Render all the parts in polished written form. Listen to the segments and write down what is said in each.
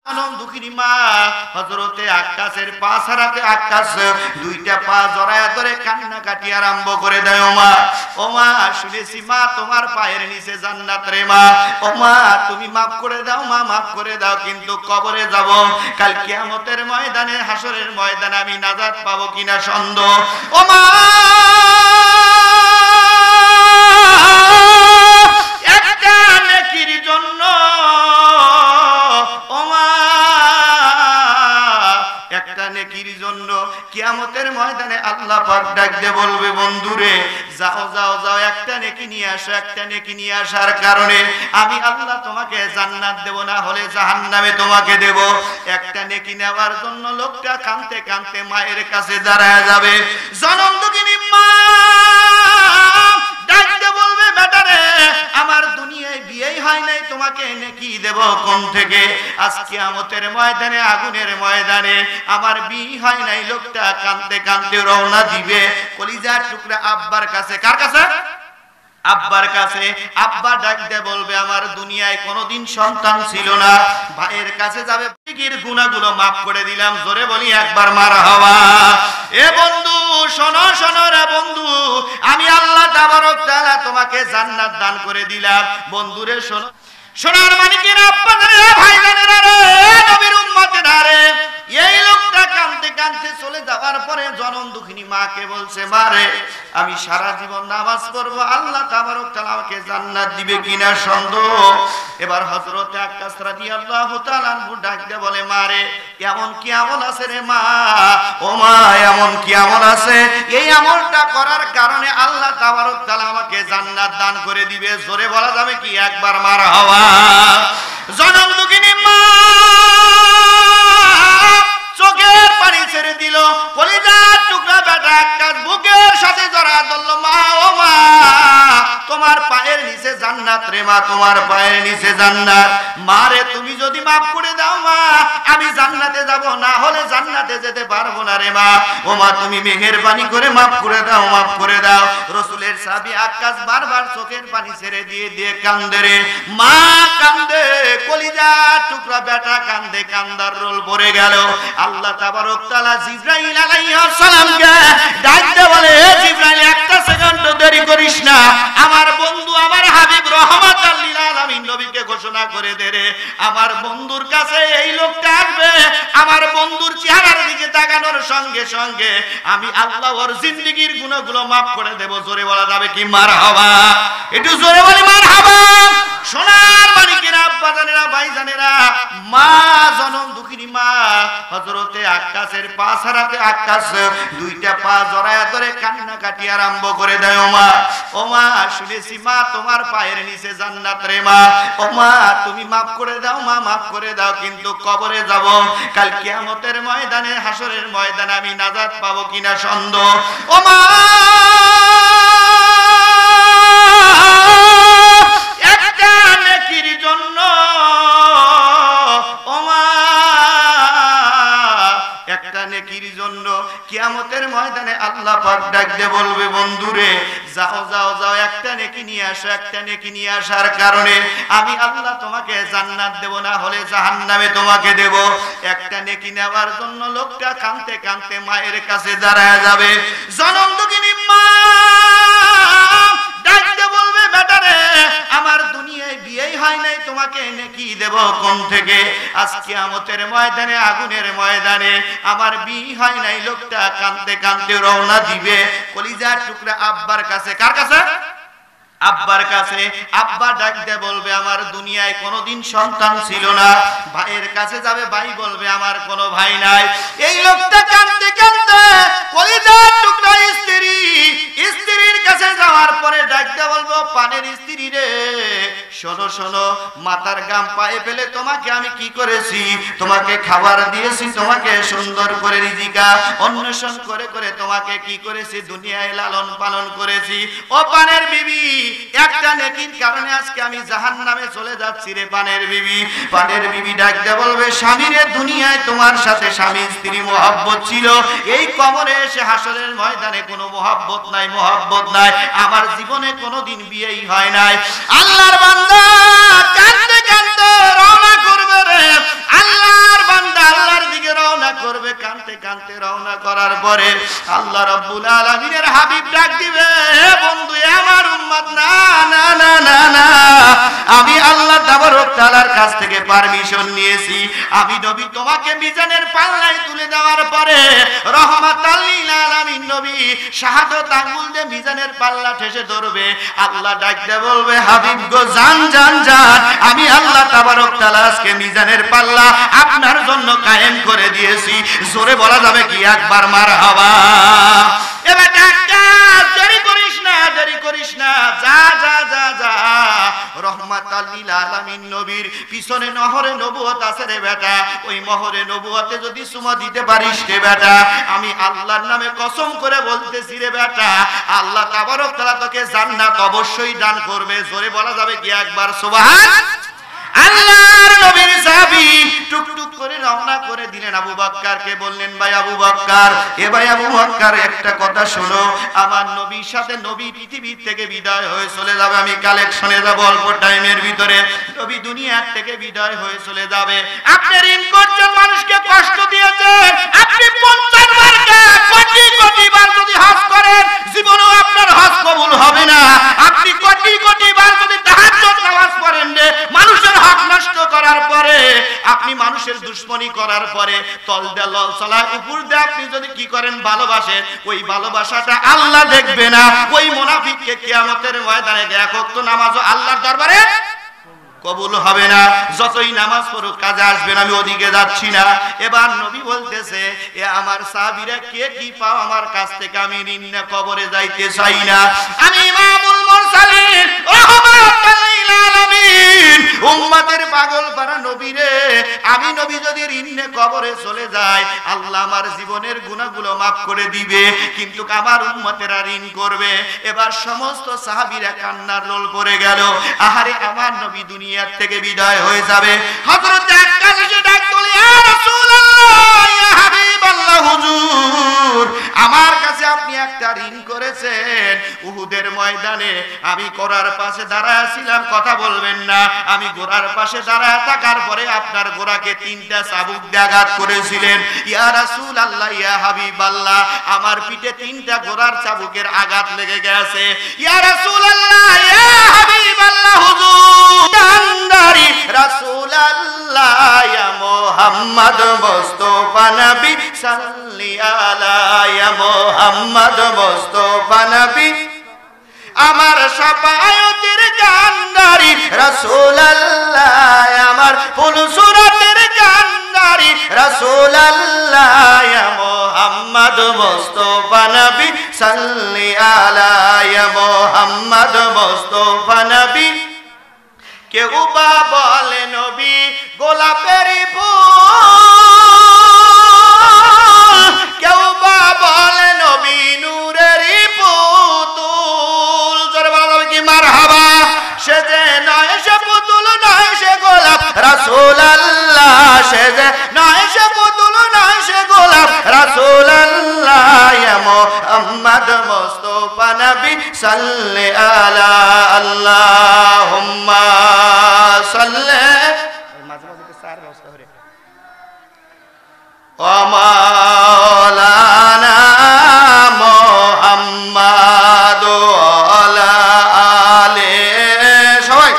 দুঃখিনী মা হযরতে আক্কাসের পা ছাড়াতে আক্কাস দুইটা পা জড়ায়া ধরে কান্নাকাটি আরম্ভ করে দেয়। ও মা শুনেছি মা তোমার পায়ের নিচে জান্নাত রে মা। ও মা তুমি মাফ করে দাও মা, মাফ করে দাও, কিন্তু কবরে যাব, কাল কিয়ামতের ময়দানে হাসরের ময়দানে আমি নাজাত পাবো কিনা সন্দেহ। ও মা একটা নেকির জন্য, ও মা একটা নেকির জন্য কিয়ামতের ময়দানে আল্লাহ পাক ডাক দিয়ে বলবে বন্ধুরে যাও যাও যাও একটা নেকি নিয়ে আসো, একটা নেকি নিয়ে আসার কারণে আমি আল্লাহ তোমাকে জান্নাত দেব, না হলে জাহান্নামে তোমাকে দেব। একটা নেকি নেওয়ার জন্য লোকটা কাঁদতে কাঁদতে মায়ের কাছে দাঁড়ায় যাবে। জনম দুঃখিনী মা ডাকতে বলবে বেটারে আমার দুনিয়ায় বিয়েই হয় নাই, তোমাকে নেকি দেব কোন থেকে? আজ কিয়ামতের ময়দানে আগুনের ময়দানে আমার বিয়ে হয় নাই। লোকটা কাঁদতে কাঁদতে রওনা দিবে কলিজার টুকরা আব্বার কাছে। কার কাছে? আব্বার কাছে। আব্বা ডাকতে বলবে আমার দুনিয়ায় কোনোদিন সন্তান ছিল না। ভাইয়ের কাছে যাবে, পিকির গুনাহগুলো maaf করে দিলাম। জোরে বলি একবার মারহাবা। এ বন্ধু শোনো শোনো রে বন্ধু, আমি আল্লাহ তাবারক তাআলা তোমাকে জান্নাত দান করে দিলাম। বন্ধুরে শোনো, সোনার মানিকের আব্বাদের ভাইজানের রে নবীর উম্মতেরা রে, এই লোকটা কাঁদতে কাঁদতে চলে যাওয়ার পরে জনম দুঃখিনী মাকে বলছে মারে আমি সারা জীবন নামাজ পড়বো, আল্লাহ তাবারক তাআলা আমাকে জান্নাত দিবে কিনা সন্দেহ। এবার হযরতে আক্কাস রাদিয়াল্লাহু তাআলা আনহু ডাক দিয়ে বলে মারে এমন কি আমল আছে রে মা? ও মা এমন কি আমল আছে এই আমলটা করার কারণে আল্লাহ তাবারক তাআলা আমাকে জান্নাত দান করে দিবে? জোরে বলা যাবে কি একবার মারহাবা। জনম দুঃখিনী মা চোখের পানি ছেড়ে দিল, কলিজার টুকরা বেটা আক্কাস বুকের সাথে জড়া ধরল। মা ও মা তোমার পায়ের নিচে জান্নাত রে মা, তোমার পায়ের নিচে জান্নাত। মারে তুমি যদি মাফ করে দাও মা আমি জান্নাতে যাব, না হলে জান্নাতে যেতে পারবো না রে মা। ও মা তুমি মেহেরবানি করে মাফ করে দাও, মাফ করে দাও। রাসূলের সাহাবী আক্কাস বারবার চোখের পানি ছেড়ে দিয়ে দিয়ে কান্দে রে মা, কান্দে, কলিজার টুকরা বেটা কান্দে, কান্দার রোল পড়ে গেল। আল্লাহ তাবারক তাআলা জিবরাইল আলাইহিস সালামকে ডাকতে বলে হে জিবরাইল একটা সেকেন্ড দেরি করিস না, আমার বন্ধু আমার হাবিব রহমাতাল লিল আলামিন নবীকে ঘোষণা করে দে রে আমার বন্ধুর কাছে এই লোকটা আসবে, আমার বন্ধুর চেহারার দিকে তাকানোর সঙ্গে সঙ্গে আমি আল্লাহ ওর জিন্দেগীর গুনাহগুলো maaf করে দেব। জোরে বলা যাবে কি মারহাবা? একটু জোরে বলি মারহাবা। সোনার মানিকেরা আব্বাজানেরা ভাইজানেরা, মা জনম দুঃখিনী মা হযরতে আক্কাসের পা ছাড়াতে আক্কাস দুইটা পা জড়ায়া ধরে কান্নাকাটি আরম্ভ করে দেয়। ও মা শুনেছি মা তোমার পায়ের নিচে জান্নাত রে মা। ও মা তুমি maaf করে দাও মা, maaf করে দাও, কিন্তু কবরে যাব, কাল কিয়ামতের ময়দানে হাসরের ময়দানে আমি নাজাত পাবো কিনা সন্দেহ। ও মা একটা নেকির জন্য, ও মা একটা নেকির জন্য কিয়ামতের ময়দানে আল্লাহ পাক ডাক দিয়ে বলবে বন্ধুরে যাও যাও যাও একটা নেকি নিয়ে আসো, একটা নেকি নিয়ে আসার কারণে আমি আল্লাহ তোমাকে জান্নাত দেব, না হলে জাহান্নামে তোমাকে দেব। একটা নেকি নেওয়ার জন্য লোকটা কাঁদতে কাঁদতে মায়ের কাছে দাঁড়ায় যাবে। জনম দুঃখিনী মা ডাকতে বলবে বেটারে আমার দুনিয়ায় বিয়েই হয় নাই, তোমাকে নেকি দেব কোন থেকে? আজ কিয়ামতের ময়দানে আগুনের ময়দানে আমার বিয়ে হয় নাই। লোকটা কাঁদতে কাঁদতে রওনা দিবে কলিজার টুকরা আব্বার কাছে। কার কাছে? আব্বার কাছে। আব্বা ডাকতে বলবে আমার দুনিয়ায় কোনোদিন সন্তান ছিল না। ভাইয়ের কাছে যাবে, ভাই বলবে আমার কোনো ভাই নাই। এই লোকটা কাঁদতে কাঁদতে কলিজার টুকরা স্ত্রীর কাছে যাওয়ার পরে ডাকতে বলবো পানের স্ত্রী রে শোনো শোনো, মাথার গাম পায়ে ফেলে তোমাকে আমি কি করেছি? তোমাকে খাবার দিয়েছি, তোমাকে সুন্দর করে রিজিকা অন্বেষণ করে করে তোমাকে কি করেছি? দুনিয়ায় লালন পালন করেছি। ও পানের বিবি একটা নেকির কারণে আজকে আমি জাহান্নামে চলে যাচ্ছি রে পানের বিবি। পানের বিবি ডাকতে বলবে স্বামী রে দুনিয়ায় তোমার সাথে স্বামী স্ত্রী মহব্বত ছিল, এই কবরে এসে হাসরের ময়দানে কোনো মহব্বত নাই, মহব্বত নাই, আমার জীবনে কোনোদিন বিয়েই হয় নাই। আল্লাহর বান্দা কাঁদতে কাঁদতে রওনা করবে রে আল্লাহ কানতে কানতে রওনা করার পরে আল্লাহ রাব্বুল আলামিনের হাবিব ডাক দিবে, বন্ধু আমার উম্মত, না না না না না, আমি আল্লাহ তাবারক তাআলার কাছ থেকে পারমিশন নিয়েছি, আমি নবী তোমাকে মিজানের পাল্লায় তুলে দেওয়ার পরে রহমাতাল লিল আলামিন নবী শাহাদাত আঙ্গুল দিয়ে মিজানের পাল্লা ঠেসে ধরবে। আল্লাহ ডাক দিয়ে বলবে, হাবিব গো জান জান জান, আমি আল্লাহ তাবারক তাআলা আজকে মিজানের পাল্লা আপনার জন্য কায়েম করে দিয়েছি। জোরে বলা যাবে কি একবার মারহাবা। এবার ডাক্তার দেরি করিস না, দেরি করিস না, যা যা যা যা, রহমাতাল লিল আলামিন নবীর পিছনে নহরে নবুয়ত আছে রে বেটা, ওই নহরে নবুয়তে যদি চুমা দিতে পারিস রে বেটা, আমি আল্লাহর নামে কসম করে বলতেছি রে বেটা, আল্লাহ তাবারক তাআলা তোকে জান্নাত অবশ্যই দান করবে। জোরে বলা যাবে কি একবার সুবহান। আল্লাহর নবীর সাহাবী টুকটুক করে রওনা করে দিলেন। আবু বকরকে বললেন, ভাই আবু বকর, এ ভাই আবু বকর, একটা কথা শোনো, আমার নবীর সাথে নবী পৃথিবী থেকে বিদায় হয়ে চলে যাবে, আমি কালেকশনে যাব অল্প টাইমের ভিতরে, নবী দুনিয়ার থেকে বিদায় হয়ে চলে যাবে। আপনি ঋণ করছেন, মানুষকে কষ্ট দিয়েছেন, আপনি 50 বার কোটি কোটি বার যদি হজ করেন জীবনেও আপনার হজ কবুল হবে না। আপনি কোটি কোটি বার যদি তাহাজ্জুদ নামাজ পড়েন রে, মানুষের হক নষ্ট করার পরে, আপনি মানুষের দুশমনি করার পরে, তল দিয়ে লল চলায় উপর দিয়ে আপনি যদি কি করেন ভালোবাসেন, ওই ভালোবাসাটা আল্লাহ দেখবে না। ওই মুনাফিককে কিয়ামতের ময়দানে এক ওয়াক্ত নামাজও আল্লাহর দরবারে কবুল হবে না। যতই নামাজ পড়ুক কাজে আসবে না, আমি ওদিকে যাচ্ছি না। এবার নবী বলতেছে, এ আমার সাহাবীরা কে কি পাও আমার কাছ থেকে, আমি ঋণ না কবরে যাইতে চাই না। আমি ইমামুল মুরসালিন রাহমাতাল লিল আলামিন উম্মতের পাগল পারা নবী রে, আমি নবী যদি ঋণ না কবরে চলে যাই, আল্লাহ আমার জীবনের গুনাহগুলো maaf করে দিবে, কিন্তু আমার উম্মতেরা ঋণ করবে। এবার সমস্ত সাহাবীরা কান্নার রোল পড়ে গেল। আহারে আমার নবী দুনিয়া থেকে বিদায় হয়ে যাবে। হযরত আক্কাস এসে ডাক দিল, ইয়া রাসূলুল্লাহ, ইয়া হাবিবাল্লাহ, হুজুর আমার কাছে আপনি একটা ঋণ করেছেন। উহুদের ময়দানে আমি ঘোড়ার পাশে দাঁড়ায় ছিলাম, কথা বলবেন না, আমি ঘোড়ার পাশে দাঁড়ায় থাকার পরে আপনার ঘোড়াকে 3টা চাবুক দিয়ে আঘাত করেছিলেন। ইয়া রাসূলুল্লাহ, ইয়া হাবিবাল্লাহ, আমার পিঠে 3টা ঘোড়ার চাবুকের আঘাত লেগে গেছে। ইয়া রাসূলুল্লাহ, ইয়া হাবিবাল্লাহ, হুজুর কান্দারি রাসূলুল্লাহ, ইয়া মুহাম্মদ মুস্তাফা নবী সাল্লি আলা, ইয়া মুহাম্মদ মুস্তাফা নবী, আমার শাফায়াতের কান্দারি রাসূলুল্লাহ, আমার ফুলসুরাতের কান্দারি রাসূলুল্লাহ, ইয়া মুহাম্মদ মুস্তাফা নবী সাল্লি আলা, ইয়া মুহাম্মদ মুস্তাফা নবী। কেউ বা বলে নবী গোলাপের ফুল, কেউ বা বলে নবী নূরের পুতুল। জোরে বলা যাবে কি মারহাবা। সে যে নয় সে পুতুল নয় সে গোলাপ রাসূলুল্লাহ, সে যে নয় সে পুতুল নয় সে গোলাপ রাসূলুল্লাহ, ইয়া মুহাম্মদ মুস্তাফা নবী সাল্লি আলা, আল্লাহুম্মা সাল্লি, মাঝে মাঝে চার ব্যবস্থা করে ও মাওলানা মুহাম্মদ আলা আলে, সবাই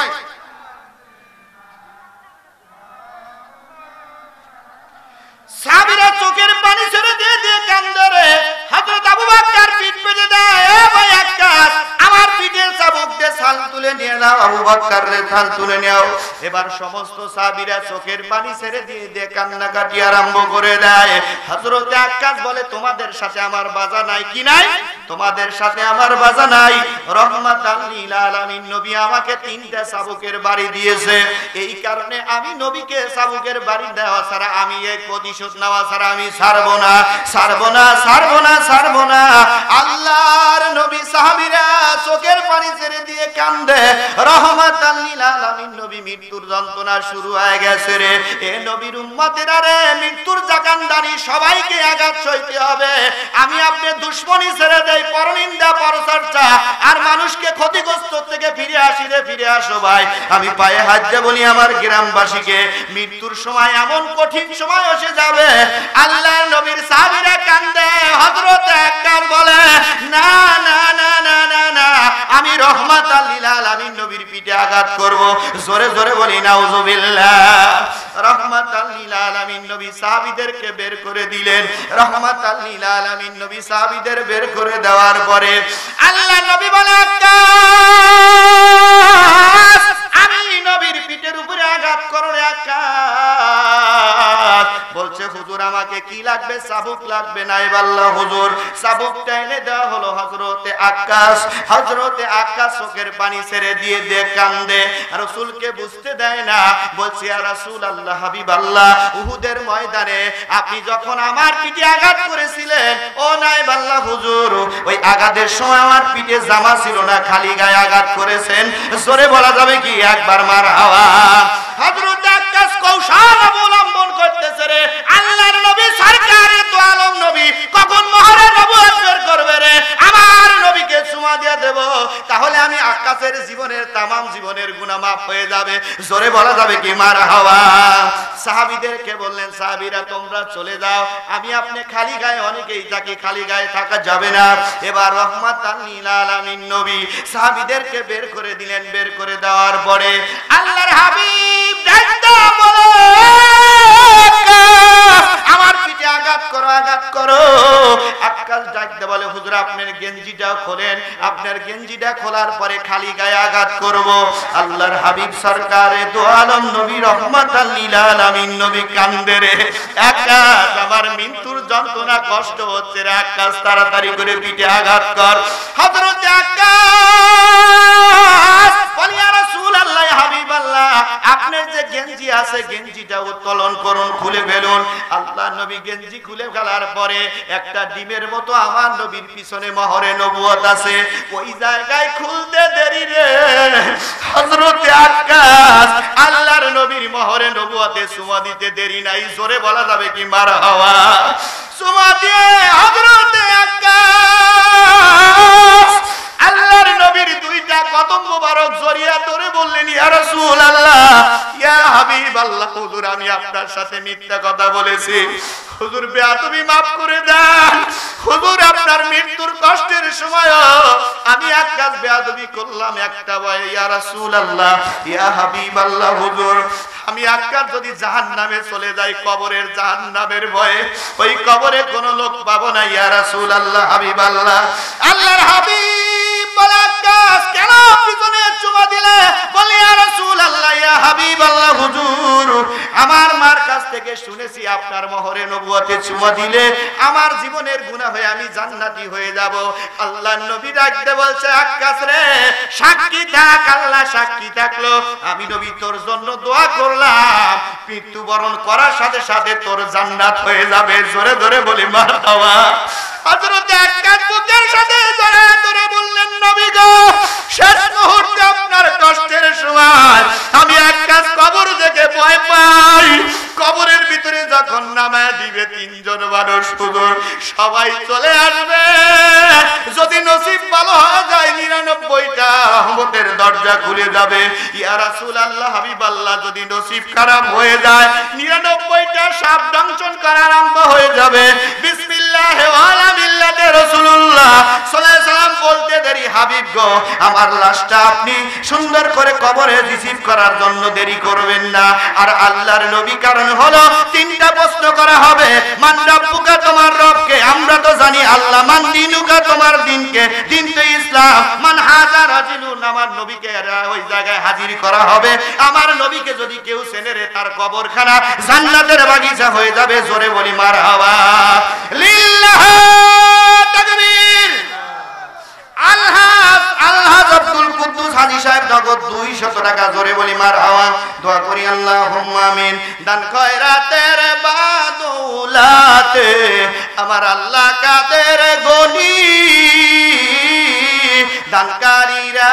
সাহাবীরা চোখের পানি ছেড়ে দিয়ে দিয়ে কান্দে রে। হযরত আবু বকর পিঠ পেতে দেয়, এ ভাই আক্কাস, আমার পিঠের চাবুক দিয়ে ছাল তুলে নিয়ে নাও। আবু বকর রে ছাল তুলে নাও। এবার সমস্ত সাহাবীরা চোখের পানি ছেড়ে দিয়ে দিয়ে কান্নাকাটি আরম্ভ করে দেয়। হযরত আক্কাস বলে, তোমাদের সাথে আমার বাজা নাই কি নাই? তোমাদের সাথে আমার বাজা নাই। রহমাতাল লিল আলামিন নবী আমাকে 3টা চাবুকের বাড়ি দিয়েছে, এই কারণে আমি নবীকে চাবুকের বাড়ি দেওয়া ছাড়া, আমি এই প্রতিশোধ নেওয়া ছাড়া আমি ছাড়বো না, ছাড়বো না, ছাড়বো না, ছাড়বো না। আল্লাহর নবী সাহাবীরা চোখের পানি ছেড়ে দিয়ে কান্দে। রহমাতাল লিল আলামিন নবী মৃত্যুর যন্ত্রণা শুরু হয়ে গেছে রে। এ নবীর উম্মতেরা রে, মৃত্যুর জায়গা কান্দানি সবাইকে আঘাত সইতে হবে। আমি আপনি দুশ্মনী ছেড়ে দেই, পরনিন্দা পরচর্চা আর মানুষকে ক্ষতিগ্রস্ত থেকে ফিরে আসি রে, ফিরে আসো ভাই। আমি পায়ে হাত দিয়ে বলি আমার গ্রামবাসীকে, মৃত্যুর সময় এমন কঠিন সময় এসে যাবে, আল্লাহর নবীর সাহাবীরা কান্দে, হযরত আক্কাস বলে না না না না না না, আমি রহমাতাল লিল আলামিন নবীর পিঠে আঘাত করব। জোরে জোরে বলি নাউজুবিল্লাহ। রহমাতাল লিল আলামিন নবী সাহাবীদেরকে বের করে দিলেন। রহমাতাল লিল আলামিন নবী সাহাবীদের বের করে দেওয়ার পরে আল্লাহ নবী বলে আক্কাস, আমি নবীর পিঠের উপরে আঘাত করো রে আক্কাস। বলছে হুজুর আমাকে কি লাগবে? চাবুক লাগবে। নাই আল্লাহ হুজুর চাবুকটা এনে দেওয়া হলো হযরতে আক্কাস। হযরতে আক্কাস চোখের পানি ছেড়ে দিয়ে কান্দে, রাসূলকে বুঝতে দেয় না। বলছে ইয়া রাসূলুল্লাহ, হাবিবাল্লাহ, উহুদের ময়দানে আপনি যখন আমার পিঠে আঘাত করেছিলেন, ও নাই আল্লাহ হুজুর, ওই আঘাতের সময় আমার পিঠে জামা ছিল না, খালি গায়ে আঘাত করেছেন। জোরে বলা যাবে কি একবার মারহাবা? হযরতে আক্কাস কৌশল অবলম্বন করতেছে রে, আল্লাহর নবী সরকারে তো আলম নবী কখন মহরে নবুয়ত বের করবে রে, আমার নবীকে চুমা দিয়ে দেব, তাহলে আমি আক্কাসের জীবনের তামাম জীবনের গুনাহ মাফ হয়ে যাবে। জোরে বলা যাবে কি মারহাবা? সাহাবীদেরকে বললেন, সাহাবীরা তোমরা চলে যাও, আমি আপনি খালি গায়ে অনেকেই থাকি, খালি গায়ে থাকা যাবে না। এবার রহমাতাল লিল আলামিন নবী সাহাবীদেরকে বের করে দিলেন। বের করে দেওয়ার পরে আল্লাহর হাবিব ডাকতে বলে আমার পিঠে আঘাত করো, আঘাত করো। আক্কাস ডাকতে বলে হুজুর আপনার গেঞ্জিটা খোলেন। আপনার গেঞ্জিটা খোলার পরে খালি গায়ে আঘাত করব। আল্লাহর হাবিব সরকারে দো আলম নবী রহমাতাল লিল আলামিন নবী কান্দে রে, আক্কাস আমার মৃত্যুর যন্ত্রণা কষ্ট হচ্ছে রে, আক্কাস তাড়াতাড়ি করে পিঠে আঘাত কর। হযরতে আক্কাস বলে ইয়া রাসূলুল্লাহ, হাবিবাল্লাহ, আপনার যে গেঞ্জি আছে গেঞ্জিটা উত্তোলন করুন, খুলে ফেলুন। আল্লাহর নবী গেঞ্জি খুলে ফেলার পরে একটা ডিমের মতো আমার নবীর পিছনে মোহরে নবুয়ত আছে, ওই জায়গায় খুলতে দেরি রে। হযরতে আক্কাস আল্লাহর নবীর মোহরে নবুয়তে চুমা দিতে দেরি নাই। জোরে বলা যাবে কি মারহাবা? চুমা দিয়ে হযরতে আক্কাস আল্লাহর নবীর দুইটা কদম মোবারক জড়িয়ে ধরে বললেন ইয়া রাসূলুল্লাহ, ইয়া হাবিবাল্লাহ, হুজুর আমি আপনার সাথে মিথ্যা কথা বলেছি, হুজুর বেয়াদবি মাফ করে দেন। হুজুর আপনার মৃত্যুর কষ্টের সময় আমি আক্কাস বেয়াদবি করলাম একটা ভয়। ইয়া রাসূলুল্লাহ, ইয়া হাবিবাল্লাহ, হুজুর আমি আক্কাস যদি জাহান্নামে চলে যাই, কবরের জাহান্নামের ভয়ে ওই কবরে কোনো লোক পাবো না। ইয়া রাসূলুল্লাহ, হাবিবাল্লাহ। আল্লাহর হাবিব বলে আক্কাস কেন পিছনে চুমা দিলে? বলে ইয়া রাসূলুল্লাহ, ইয়া হাবিবাল্লাহ, হুজুর আমার মার কাছ থেকে শুনেছি আপনার মোহরে নবুয়তে চুমা দিলে আমার জীবনের গুনাহ হয়ে আমি জান্নাতি হয়ে যাব। আল্লাহর নবী ডাকতে বলছে আক্কাস রে, সাক্ষী থাক, আল্লাহ সাক্ষী থাকলো, আমি নবী তোর জন্য দোয়া করলাম, মৃত্যুবরণ করার সাথে সাথে তোর জান্নাত হয়ে যাবে। জোরে জোরে বলি মারহাবা। হযরতে আক্কাস বুকের সাথে জড়ায় ধরে বললেন নবী গো, শেষ মুহূর্তে আপনার কষ্টের সময় আমি আক্কাস কবর থেকে ভয় পাই। কবরের ভিতরে যখন নামায় দিবে তিনজন মানুষ, হুজুর সবাই চলে আসবে, যদি নসিব ভালো হয়ে যায় 99টা রহমতের দরজা খুলে যাবে। ইয়া রাসূলুল্লাহ, হাবিবাল্লাহ, যদি নসিব খারাপ হয়ে যায় 99টা সাপ দংশন করা আরম্ভ হয়ে যাবে। বিসমিল্লাহ ওয়ালা মিল্লাতে রাসূলুল্লাহ সাল্লাল্লাহু আলাইহি ওয়াসাল্লাম বলতে দেরি, হাবিব গো আমার লাশটা আপনি সুন্দর করে কবরে রিসিভ করার জন্য দেরি করবেন না। আর আল্লাহর নবী কারণ হলো তিনটা প্রশ্ন করা হবে, মান রাব্বুকা, তোমার রবকে, আমরা তো জানি আল্লাহ, মান দিনুকা, তোমার দিনকে, দিন তো ইসলাম, মান হাজা রাজুলুন, আমার নবীকে ওই জায়গায় হাজির করা হবে। আমার নবীকে যদি কেউ চেনে রে, তার কবরখানা জান্নাতের বাগিচা হয়ে যাবে। জোরে বলি মারহাবা। লিল্লাহ তাকবীর। আলহাজ আলহাজ আব্দুল কুদ্দুস হাজী সাহেব নগদ 200 টাকা। জোরে বলি মারহাবা। দোয়া করি আল্লাহুম্মা আমিন। দান খয়রাতের বাদৌলাতে আমার আল্লাহ কাদের গনি, দানকারীরা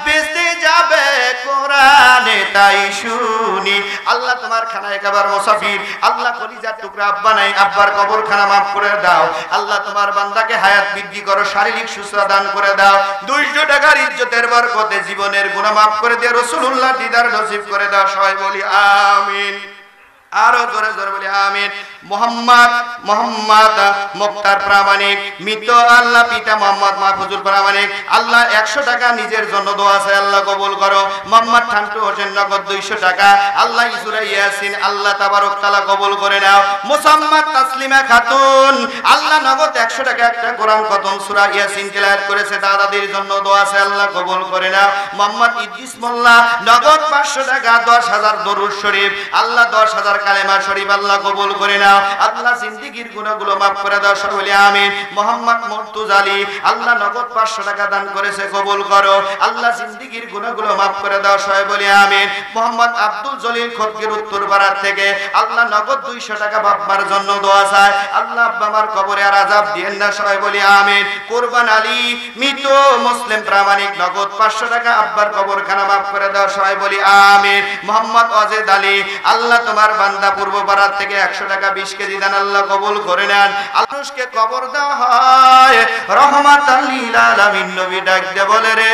বেঁচে যাবে কোরআন জানে তাই শুনি। আল্লাহ তোমার খানায় খাবার মুসাফির, আল্লাহ কলিজার টুকরা আব্বা নাই, আব্বার কবরখানা মাফ করে দাও। আল্লাহ তোমার বান্দাকে হায়াত বৃদ্ধি করো, শারীরিক সুস্থতা দান করে দাও। 200 টাকার ইজ্জতের বরকতে জীবনের গুনাহ মাফ করে দিয়ে রাসূলুল্লাহ দিদার নসিব করে দাও। সবাই বলি আমিন। আরো জোরে জোরে বলি আমিন। মোহাম্মদ মুক্তার প্রামাণিক মৃত আল্লাহ পিতা মোহাম্মদ মাহফুজুল প্রামাণিক, আল্লাহ 100 টাকা নিজের জন্য দোয়া আছে, আল্লাহ কবুল করো। মোহাম্মদ ঠান্টু হোসেন নগদ 200 টাকা, আল্লাহ সূরা ইয়াসিন আল্লাহ তাবারক তাআলা কবুল করে নাও। মুসাম্মাদ তাসলিমা খাতুন, আল্লাহ নগদ 100 টাকা একটা কোরআন খতম সূরা ইয়াসিন তেলাওয়াত করেছে, দাদাদের জন্য দোয়া আছে, আল্লাহ কবুল করে নাও। মোহাম্মদ ইদ্রিস মোল্লা নগদ 500 টাকা 10,000 দরুদ শরীফ, আল্লাহ 10,000 কালেমা শরীফ আল্লাহ কবুল করে নাও। আল্লাহ জিন্দেগীর গুনাহগুলো মাফ করে দাও। সকলে আমিন। মোহাম্মদ মুর্তুজা আলী, আল্লাহ নগদ 500 টাকা দান করেছে, কবুল করো। আল্লাহ জিন্দেগীর গুনাহগুলো মাফ করে দাও। সবাই বলি আমিন। মোহাম্মদ আব্দুল জলিল খতকির উত্তরপাড়ার থেকে, আল্লাহ নগদ 200 টাকা বাবার জন্য দোয়া চায়, আল্লাহ আব্বা আমার কবরে আর আযাব দিয়েন না। সবাই বলি আমিন। কুরবান আলী মৃত মুসলিম প্রামাণিক নগদ 500 টাকা আব্বার কবরখানা মাফ করে দাও। সবাই বলি আমিন। মোহাম্মদ ওয়াজেদ আলী, আল্লাহ তোমার বান্দা পূর্বপাড়ার থেকে 100 টাকা 20 কেজি দান, আল্লাহ কবুল করে নেন। মানুষকে কবর দেওয়া হয় রহমাতাল লিল আলামিন। নবী ডাক দিয়ে বলে রে,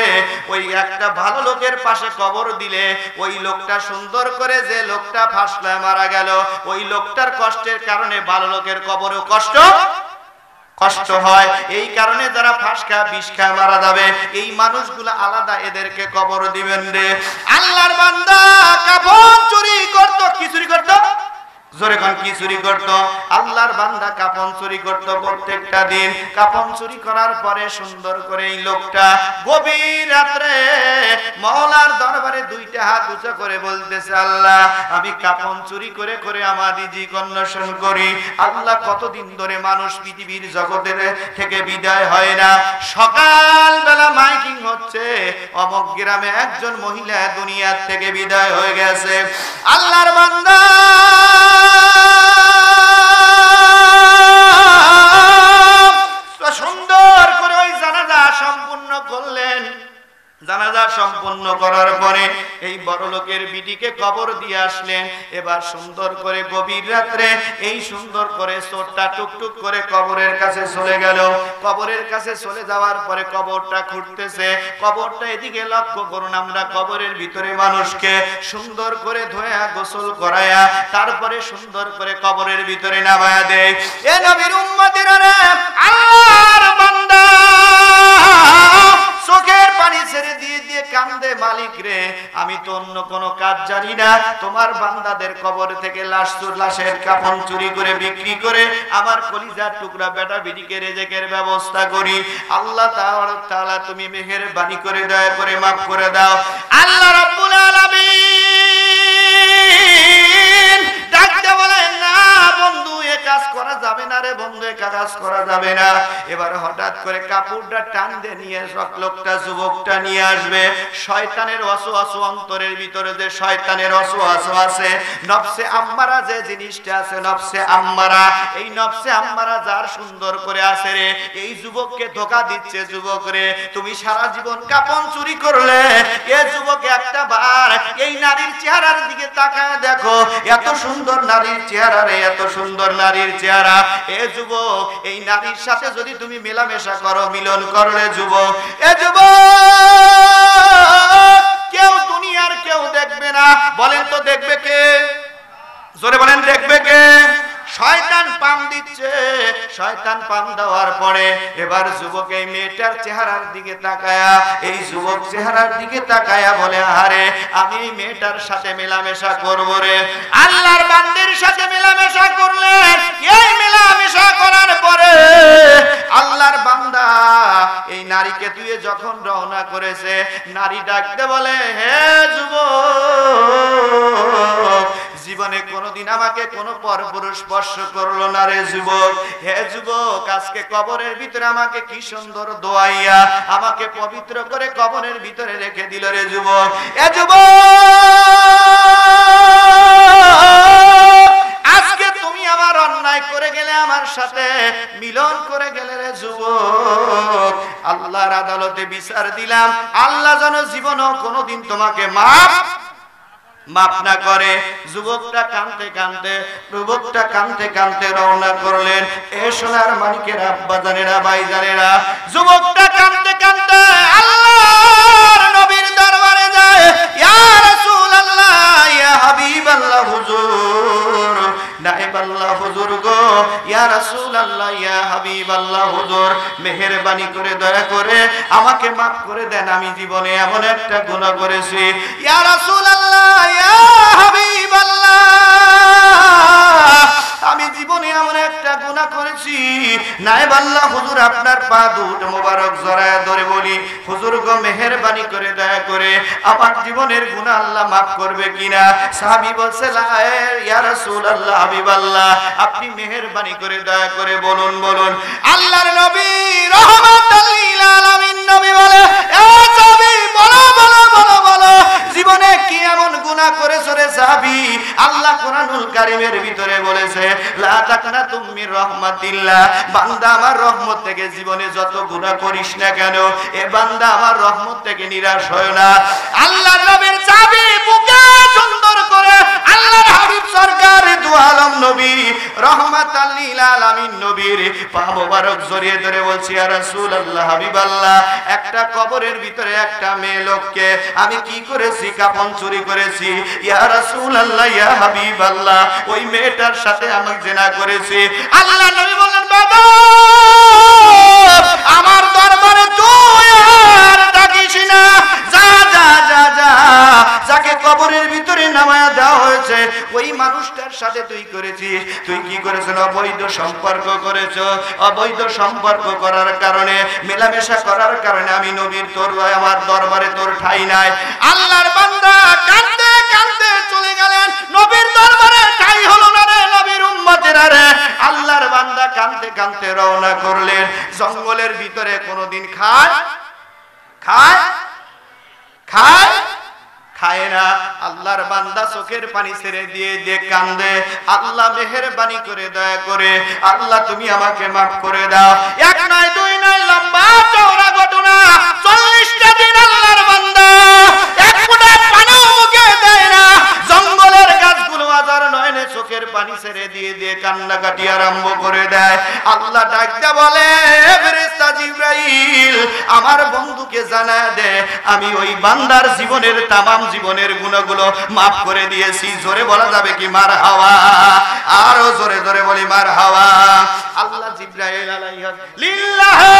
ওই একটা ভালো লোকের পাশে কবর দিলে ওই লোকটা সুন্দর করে, যে লোকটা ফাঁসলায় মারা গেল, ওই লোকটার কষ্টের কারণে ভালো লোকের কবরেও কষ্ট হয়। এই কারণে যারা ফাঁস খায় বিষ খায় মারা যাবে, এই মানুষগুলো আলাদা, এদেরকে কবর দিবেন রে। আল্লাহর বান্দা কাফন চুরি করত, কি চুরি করত? জোরে কোন কি চুরি করত? আল্লাহর বান্দা কাফন চুরি করত প্রত্যেকটা দিন। কাফন চুরি করার পরে সুন্দর করে এই লোকটা গভীর রাত্রে মাওলার দরবারে 2টা হাত উঁচু করে বলতেছে, আল্লাহ আমি কাফন চুরি করে করে আমার রিজিক অন্বেষণ করি। আল্লাহ কতদিন ধরে মানুষ পৃথিবীর জগতের থেকে বিদায় হয় না। সকাল বেলা মাইকিং হচ্ছে, অমুক গ্রামে একজন মহিলা দুনিয়ার থেকে বিদায় হয়ে গেছে। আল্লাহর বান্দা সুন্দর করে ওই জানাজা সম্পূর্ণ করলেন। জানাজা সম্পূর্ণ করার পরে এই বড় লোকের বিটিকে কবর দিয়ে আসলেন। এবার সুন্দর করে গভীর রাত্রে এই সুন্দর করে চোরটা টুকটুক করে কবরের কাছে চলে গেল। কবরের কাছে চলে যাওয়ার পরে কবরটা খুঁড়তেছে। কবরটা এদিকে লক্ষ্য করুন, আমরা কবরের ভিতরে মানুষকে সুন্দর করে ধোয়া গোসল করায়া তারপরে সুন্দর করে কবরের ভিতরে নামায়া দেয়। এ নবীর উম্মতেরা রে, আল্লাহর বান্দা চোখের পানি ছেড়ে দিয়ে দিয়ে কান্দে, মালিক রে আমি তো অন্য কোনো কাজ জানি না, তোমার বান্দাদের কবর থেকে লাশের কাফন চুরি করে বিক্রি করে আমার কলিজার টুকরা বেটা বিটিকে রিজিকের ব্যবস্থা করি। আল্লাহ তাআলা তুমি মেহেরবানি করে দয়া করে মাফ করে দাও। আল্লাহ রাব্বুল আলামিন ডাকতে বলেন, না বন্ধু এ কাজ করা যাবে না রে বন্ধু, এ কাজ করা যাবে না। এবার হঠাৎ করে কাপড়টা টান দিয়ে নিয়ে লোকটা যুবকটা নিয়ে আসবে। শয়তানের ওয়াসওয়াসা, অন্তরের ভিতরে যে শয়তানের ওয়াসওয়াসা আছে, নফসে আম্মারা যে জিনিসটা আছে, নফসে আম্মারা, এই নফসে আম্মারা যার সুন্দর করে আছে রে, এই যুবককে ধোঁকা দিচ্ছে। যুবক রে তুমি সারা জীবন কাপন চুরি করলে, এ যুবক একটা বার এই নারীর চেহারার দিকে তাকায় দেখো, এত সুন্দর নারীর চেহারা রে, এত সুন্দর নারীর চেহারা। এ যুবক এই নারীর সাথে যদি তুমি মেলামেশা করো, মিলন করলে যুবক, এ যুবক কেউ দুনিয়ার কেউ দেখবে না। বলেন তো দেখবে কে? জোরে বলেন দেখবে কে? শয়তান পাম দিচ্ছে। শয়তান পাম দেওয়ার পরে এবার যুবক এই মেয়েটার চেহারার দিকে তাকায়া, এই যুবক চেহারার দিকে তাকায়া বলে, আরে আমি এই মেয়েটার সাথে মেলামেশা করব রে। আল্লাহর বান্দির সাথে মেলামেশা করলেন। এই মেলামেশা করার পরে আল্লাহর বান্দা এই নারীকে তুই যখন রওনা করেছে, নারী ডাকতে বলে, হে যুবক জীবনে কোনোদিন আমাকে কোনো পরপুরুষ স্পর্শ করলো না রে যুবক। হে যুবক আজকে কবরের ভিতরে আমাকে কি সুন্দর দোয়াইয়া আমাকে পবিত্র করে কবরের ভিতরে রেখে দিল রে যুবক। এ যুবক আজকে তুমি আমার অন্যায় করে গেলে, আমার সাথে মিলন করে গেলে রে যুবক। আল্লাহ আল্লাহর আদালতে বিচার দিলাম, আল্লাহ যেন জীবনও কোনোদিন তোমাকে মাফ না করে। যুবকটা কাঁদতে কাঁদতে রওনা করলেন। এ সোনার মানিকের আব্বা জানেরা, ভাই জানেরা, যুবকটা কাঁদতে কাঁদতে আল্লাহর নবীর দরবারে যায়। ইয়া রাসূলুল্লাহ, ইয়া হাবিবাল্লাহ, হুজুর, নায়েবাল্লাহ হুজুর গো, ইয়া রাসূলুল্লাহ, ইয়া হাবিবাল্লাহ হুজুর, মেহেরবানি করে দয়া করে আমাকে মাফ করে দেন, আমি জীবনে এমন একটা গুনাহ করেছি। ইয়া রাসূলুল্লাহ, ইয়া হাবিবাল্লাহ, আমি জীবনে এমন একটা গুনাহ করেছি। নায়েবাল্লাহ হুজুর, আপনার পা দুটো মোবারক জড়ায় ধরে বলি, হুজুর গো, মেহেরবানি করে দয়া করে আমার জীবনের গুনাহ আল্লাহ মাফ করবে কিনা। সাহাবী বলছে, ইয়া রাসূলুল্লাহ, হাবিবাল্লাহ, আপনি মেহেরবানি করে দয়া করে বলুন। আল্লাহর নবী রাহমাতুল লিল আলামিন নবী বলে, এ সাহাবী, বলো জীবনে কি এমন গুনাহ করেছো রে সাহাবী? আল্লাহ কোরআনুল কারীমের ভিতরে বলেছে, লা তাকনাতুম মির রাহমাতিল্লাহ, বান্দা আমার রহমত থেকে জীবনে যত গুনাহ করিস না কেন, এ বান্দা আমার রহমত থেকে নিরাশ হয় না। আল্লাহর নবীর চাবি বুকে সুন্দর করে আল্লাহর হাবিব সরকার দু আলম নবী রাহমাতাল লিল আলামিন নবীর পা মোবারক জড়িয়ে ধরে বলছি, ইয়া রাসূলুল্লাহ, হাবিবাল্লাহ, একটা কবরের ভিতরে একটা মেয়ে লোককে আমি কি করেছি? কাফন চুরি করেছি। ইয়া রাসূলুল্লাহ, ইয়া হাবিবাল্লাহ, ওই মেয়েটার সাথে আমি জিনা করেছি। আল্লাহ নবী বলেন, বাবা, আমার দরবারে তুই আর থাকিস না, যা, যাকে কবরের ভিতরে নামায়া দেওয়া হয়েছে ওই মানুষটার সাথে তুই করেছিস। তুই কি করেছিস? অবৈধ সম্পর্ক করেছ। অবৈধ সম্পর্ক করার কারণে, মেলামেশা করার কারণে আমি নবীর আমার দরবারে তোর ঠাঁই নাই। আল্লাহর বান্দা কাঁদতে কাঁদতে চলে গেলেন, নবীর দরবারে ঠাঁই হলো না রে নবীর উম্মতেরা রে। আল্লাহর বান্দা কাঁদতে কাঁদতে রওনা করলেন। জঙ্গলের ভিতরে কোনোদিন খায় না। আল্লাহর বান্দা চোখের পানি ছেড়ে দিয়ে কান্দে, আল্লাহ মেহেরবানি করে দয়া করে আল্লাহ তুমি আমাকে মাফ করে দাও। এক নয়, দুই নয়, লম্বা চওড়া ঘটনা। 40টা দিন আল্লাহর বান্দা এক ফোঁটা পানিও মুখে দেয় না। জঙ্গলের গাছগুলো আজার নয়নে চোখের পানি ছেড়ে দিয়ে কান্নাকাটি আরম্ভ করে দেয়। আল্লাহ ডাকতে বলে, ফেরেশতা জিবরাইল, আমার বন্ধুকে জানায় দে আমি ওই বান্দার জীবনের তামাম জীবনের গুণাগুলো মাফ করে দিয়েছি। জোরে বলা যাবে কি মারহাবা? আরো জোরে বলি মারহাবা। আল্লাহ জিবরাইল আলাইহিস লিল্লাহি